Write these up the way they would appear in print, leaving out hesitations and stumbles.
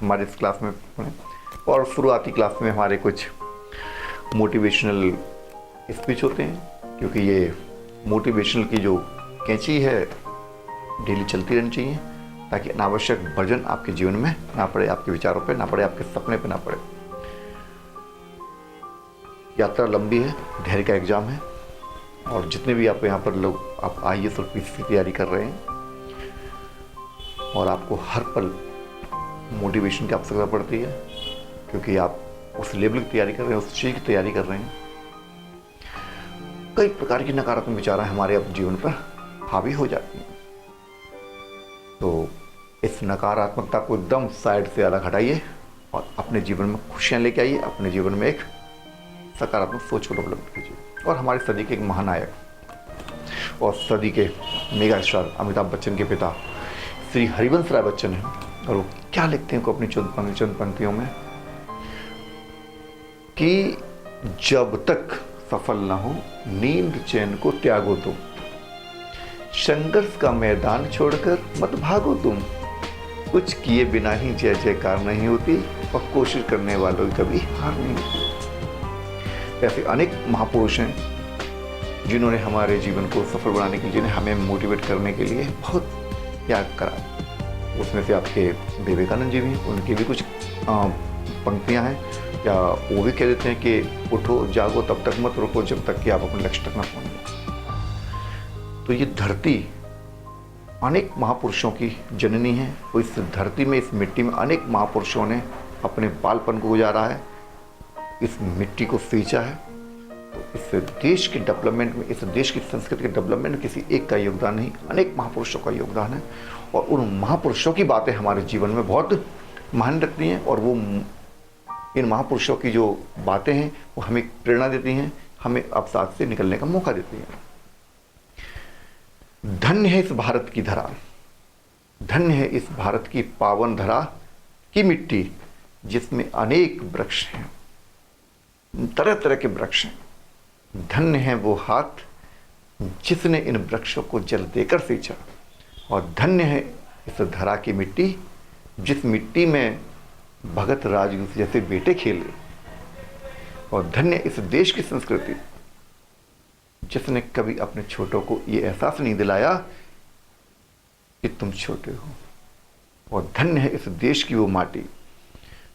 हमारे इस क्लास में पढ़ें। और शुरुआती क्लास में हमारे कुछ मोटिवेशनल स्पीच होते हैं, क्योंकि ये मोटिवेशनल की जो कैंची है डेली चलती रहनी चाहिए, ताकि अनावश्यक बर्डन आपके जीवन में ना पड़े, आपके विचारों पे ना पड़े, आपके सपने पे ना पड़े। यात्रा लंबी है, धैर्य का एग्जाम है, और जितने भी आप यहाँ पर लोग आप IAS और PCS की तैयारी कर रहे हैं, और आपको हर पल मोटिवेशन की आवश्यकता पड़ती है, क्योंकि आप उस लेवल की तैयारी कर रहे हैं, उस चीज़ की तैयारी कर रहे हैं। कई प्रकार की नकारात्मक विचार हमारे अब जीवन पर हावी हो जाती हैं। तो इस नकारात्मकता को एकदम साइड से अलग हटाइए और अपने जीवन में खुशियाँ लेके आइए, अपने जीवन में एक सकारात्मक सोच को डेवलप कीजिए। और हमारे सदी के एक महानायक और सदी के मेगा स्टार अमिताभ बच्चन के पिता श्री हरिवंश राय बच्चन हैं, और वो क्या लिखते हैं को अपनी चंद पंक्तियों में कि जब तक सफल ना हो नींद चैन को त्यागो तुम, संघर्ष का मैदान छोड़कर मत भागो तुम, कुछ किए बिना ही जय जयकार नहीं होती, और कोशिश करने वालों की कभी हार नहीं होती। ऐसे अनेक महापुरुष हैं जिन्होंने हमारे जीवन को सफल बनाने के लिए, जिन्हें हमें मोटिवेट करने के लिए बहुत त्याग करा। उसमें से आपके विवेकानंद जी भी, उनकी भी कुछ पंक्तियां हैं, या वो भी कह देते हैं कि उठो जागो तब तक मत रुको जब तक कि आप अपने लक्ष्य तक न पहुंचो। तो ये धरती अनेक महापुरुषों की जननी है। तो इस धरती में, इस मिट्टी में अनेक महापुरुषों ने अपने बालपन को गुजारा है, इस मिट्टी को सींचा है। तो इस देश के डेवलपमेंट में, इस देश की संस्कृति के डेवलपमेंट में किसी एक का योगदान नहीं, अनेक महापुरुषों का योगदान है। और उन महापुरुषों की बातें हमारे जीवन में बहुत मायने रखती हैं, और वो इन महापुरुषों की जो बातें हैं वो हमें प्रेरणा देती हैं, हमें अवसाद से निकलने का मौका देती हैं। धन्य है इस भारत की धरा, धन्य है इस भारत की पावन धरा की मिट्टी, जिसमें अनेक वृक्ष हैं, तरह तरह के वृक्ष हैं। धन्य है वो हाथ जिसने इन वृक्षों को जल देकर सींचा, और धन्य है इस धरा की मिट्टी, जिस मिट्टी में भगत राजगुरु जैसे बेटे खेले। और धन्य इस देश की संस्कृति, जिसने कभी अपने छोटों को ये एहसास नहीं दिलाया कि तुम छोटे हो। और धन्य है इस देश की वो माटी,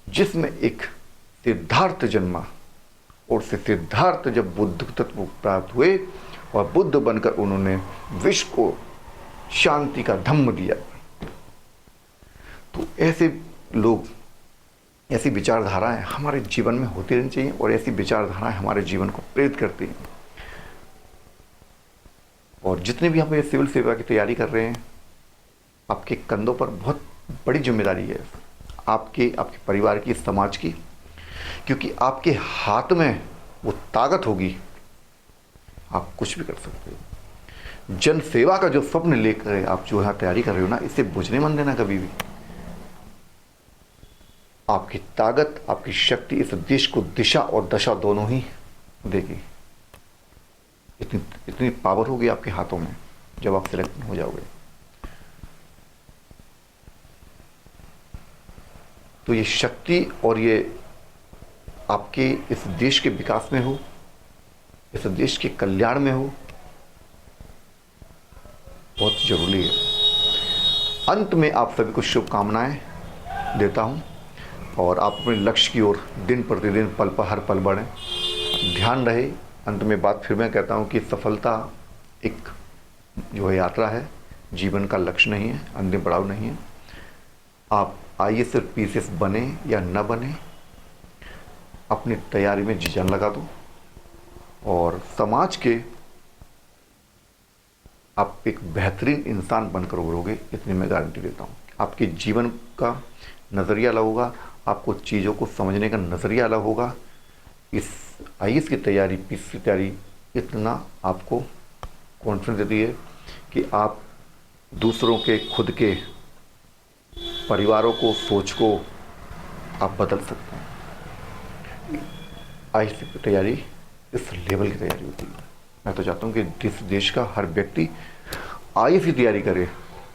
जिसमें एक सिद्धार्थ जन्मा, और से सिद्धार्थ जब बुद्ध तत्व प्राप्त हुए और बुद्ध बनकर उन्होंने विश्व को शांति का धम्म दिया। तो ऐसे लोग, ऐसी विचारधाराएं हमारे जीवन में होती रहनी चाहिए, और ऐसी विचारधाराएं हमारे जीवन को प्रेरित करती हैं। और जितने भी आप ये सिविल सेवा की तैयारी कर रहे हैं, आपके कंधों पर बहुत बड़ी जिम्मेदारी है, आपके परिवार की, समाज की, क्योंकि आपके हाथ में वो ताकत होगी, आप कुछ भी कर सकते हो। जन सेवा का जो स्वप्न लेकर आप जो यहाँ तैयारी कर रहे हो ना, इसे बुझने मत देना कभी भी। आपकी ताकत, आपकी शक्ति इस देश को दिशा और दशा दोनों ही देगी। इतनी पावर होगी आपके हाथों में जब आप सिलेक्ट हो जाओगे। तो ये शक्ति और ये आपके इस देश के विकास में हो, इस देश के कल्याण में हो, बहुत जरूरी है। अंत में आप सभी को शुभकामनाएं देता हूं, और आप अपने लक्ष्य की ओर दिन प्रतिदिन पल पर हर पल बढ़ें। ध्यान रहे, अंत में बात फिर मैं कहता हूँ कि सफलता एक जो है यात्रा है, जीवन का लक्ष्य नहीं है, अंतिम पड़ाव नहीं है। आप IAS और PCS बने या न बने, अपनी तैयारी में जी जान लगा दो, और समाज के आप एक बेहतरीन इंसान बनकर उभरोगे, इतनी मैं गारंटी देता हूँ। आपके जीवन का नज़रिया अलग होगा, आपको चीज़ों को समझने का नज़रिया अलग होगा। इस IAS की तैयारी, PCS की तैयारी इतना आपको कॉन्फिडेंस देती है कि आप दूसरों के, खुद के, परिवारों को, सोच को आप बदल सकते हैं। IAS की तैयारी इस लेवल की तैयारी होती है। मैं तो चाहता हूँ कि इस देश का हर व्यक्ति IAS की तैयारी करे,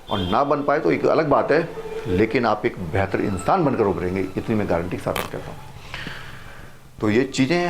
और ना बन पाए तो एक अलग बात है, लेकिन आप एक बेहतर इंसान बनकर उभरेंगे, इतनी मैं गारंटी के साथ कहता हूँ। तो ये चीज़ें